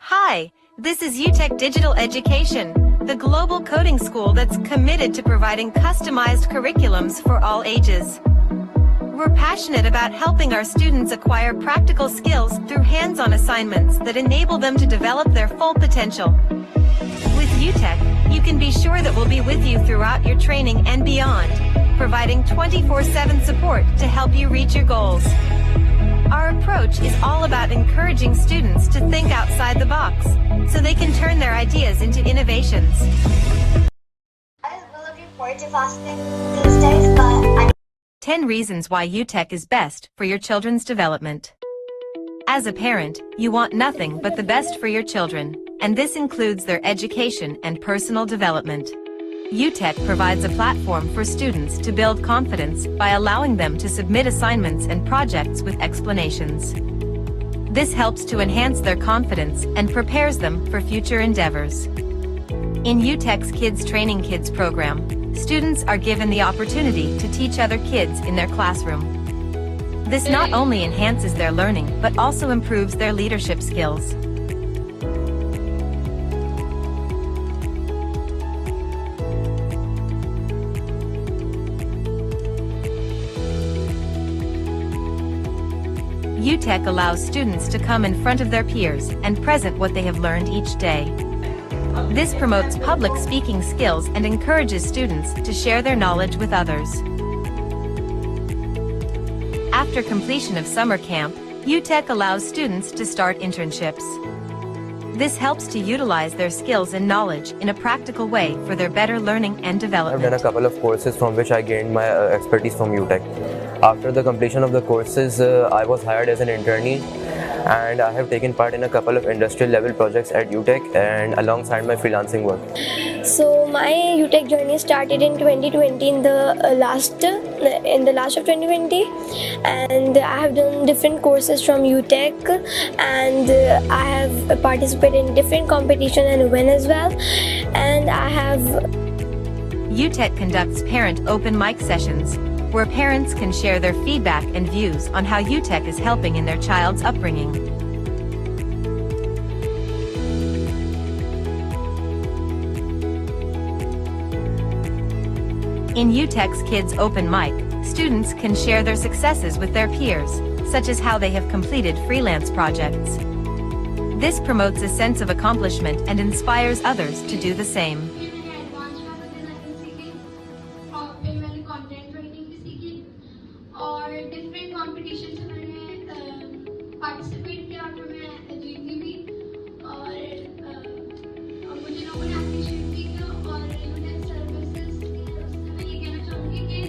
Hi, this is UTech Digital Education, the global coding school that's committed to providing customized curriculums for all ages. We're passionate about helping our students acquire practical skills through hands-on assignments that enable them to develop their full potential. With UTech, you can be sure that we'll be with you throughout your training and beyond, providing 24/7 support to help you reach your goals. Our approach is all about encouraging students to think outside the box, so they can turn their ideas into innovations. I was really looking forward to fasting these days, but 10 reasons why UTech is best for your children's development. As a parent, you want nothing but the best for your children, and this includes their education and personal development. UTech provides a platform for students to build confidence by allowing them to submit assignments and projects with explanations. This helps to enhance their confidence and prepares them for future endeavors. In UTech's Kids Training Kids program, students are given the opportunity to teach other kids in their classroom. This not only enhances their learning but also improves their leadership skills. UTech allows students to come in front of their peers and present what they have learned each day. This promotes public speaking skills and encourages students to share their knowledge with others. After completion of summer camp, UTech allows students to start internships. This helps to utilize their skills and knowledge in a practical way for their better learning and development. I've done a couple of courses from which I gained my expertise from UTech. After the completion of the courses, I was hired as an internee, and I have taken part in a couple of industrial level projects at UTech and alongside my freelancing work. So my UTech journey started in 2020 in the last of 2020, and I have done different courses from UTech, and I have participated in different competitions and won as well. And I have UTech conducts parent open mic sessions, where parents can share their feedback and views on how UTech is helping in their child's upbringing. In UTech's Kids Open Mic, students can share their successes with their peers, such as how they have completed freelance projects. This promotes a sense of accomplishment and inspires others to do the same. और different competition में मैंने participate किया और मैं जीती भी और मुझे लोगों ने अप्रिशिएट भी किया और यूटेक सर्विसेज उससे मैं ये कहना चाहूँगी कि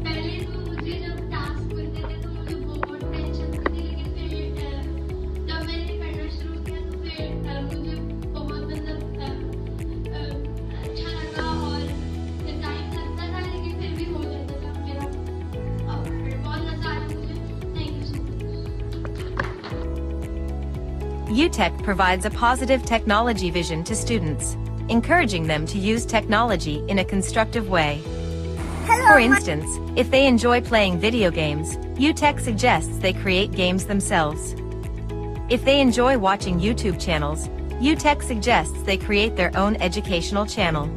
पहले तो मुझे जब टास्क मिलते थे तो मुझे बहुत टेंशन होती थी, लेकिन फिर जब मैंने करना शुरू किया तो फिर मुझे बहुत अच्छा लगा और टाइम लगता था लेकिन फिर भी हो जाता था मेरा। UTech provides a positive technology vision to students, encouraging them to use technology in a constructive way. For instance, if they enjoy playing video games, UTech suggests they create games themselves. If they enjoy watching YouTube channels, UTech suggests they create their own educational channel.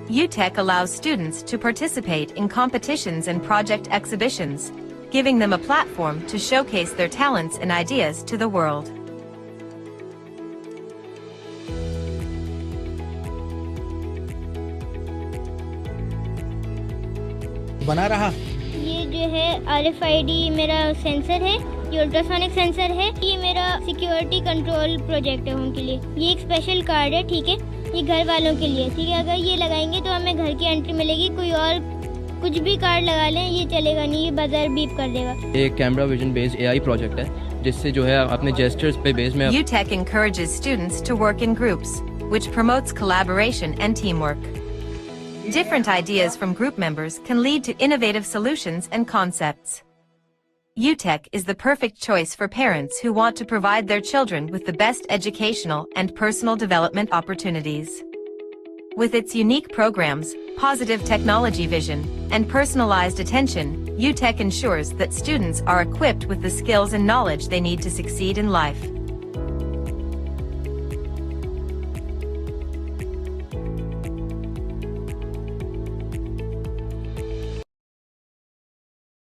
UTech allows students to participate in competitions and project exhibitions, giving them a platform to showcase their talents and ideas to the world. बना रहा ये जो है RFID मेरा sensor है, ये ultrasonic sensor है, ये मेरा सिक्योरिटी कंट्रोल प्रोजेक्ट है होम के लिए। ये एक स्पेशल कार्ड है, ठीक है, ये घर वालों के लिए, ठीक है। अगर ये लगाएंगे तो हमें घर की एंट्री मिलेगी, कोई और कुछ भी कार्ड लगा लें ये चलेगा नहीं, ये बजर बीप कर देगा। एक camera vision based AI project है जिससे जो है अपने जेस्चर्स पे बेस में UTech encourages students to work in groups, which promotes collaboration and teamwork. Different ideas from group members can lead to innovative solutions and concepts. UTech is the perfect choice for parents who want to provide their children with the best educational and personal development opportunities. With its unique programs, positive technology vision, and personalized attention, UTech ensures that students are equipped with the skills and knowledge they need to succeed in life.